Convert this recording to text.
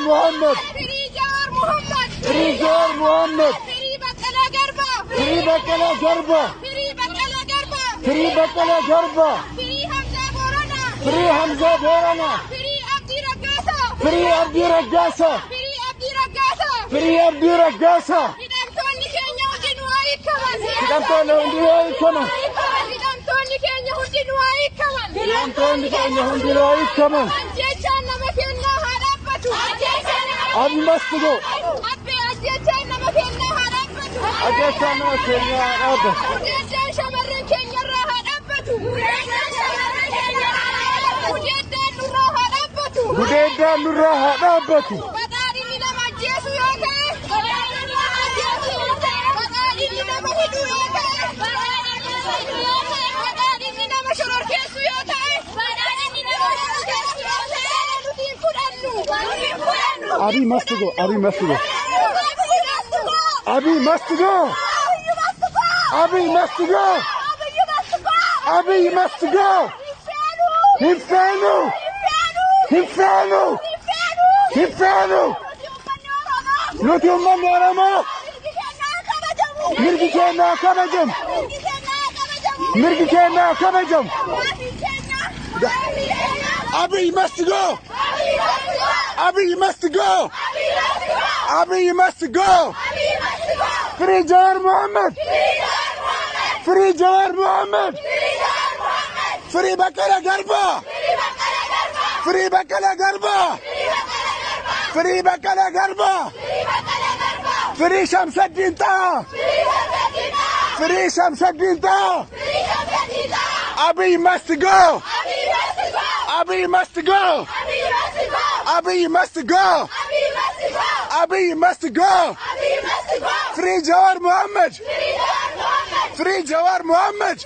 Muhammad. Free Jawar Muhammad. Free Baqqalaa Garbaa. Free Baqqalaa Garbaa. Free Hamza Borana. Free Abdi Raggasa. Free Abdi Raggasa. Hidhamtoonni hundi waa hiikaman. Hidhamtoonni keenya hundi waa hiikaman. Ajjeechaan nama keenyaa haa dhaabbatu. Abi must go. Ajjeechaan nama keenyaa haa dhaabbatu. Ajjeechaan nama keenyaa haa dhaabbatu. Ajjeechaan shamarran keenyarraa haa dhaabbatu. Gudeeddaan nurraa haa dhaabbatu. Gudeeddaan nurraa haa dhaabbatu. Badhaadhinni nama ajjeesu yoo ta'e. Badhaadhinni nama hidhuu yoo ta'e. Badhaadhinni nama shororkeessu yoo ta'e. Badhaadhinni nama shororkeessu yoo ta'e. Nuti hin fudhannu. Abi must go. Abi must go. Abi must go. Abi must go. Abi must go. Inferno. Inferno. Inferno. Nuti ummanni Oromoo. Mirgi keenyaa kabajamu. Mirgi keenyaa kabajamu. Abi must go. Abi must go. Abi must go. Free Jawar Muhammad. Free Jawar Muhammad. Free Baqqalaa Garbaa. Free Baqqalaa Garbaa. Free Baqqalaa Garbaa. Free Shamsuddin Taha. Free Shamsuddin Taha. Abi must go. Abi must go. Abi must go. Abi must go. Free Jawar Muhammad. Free Jawar Muhammad.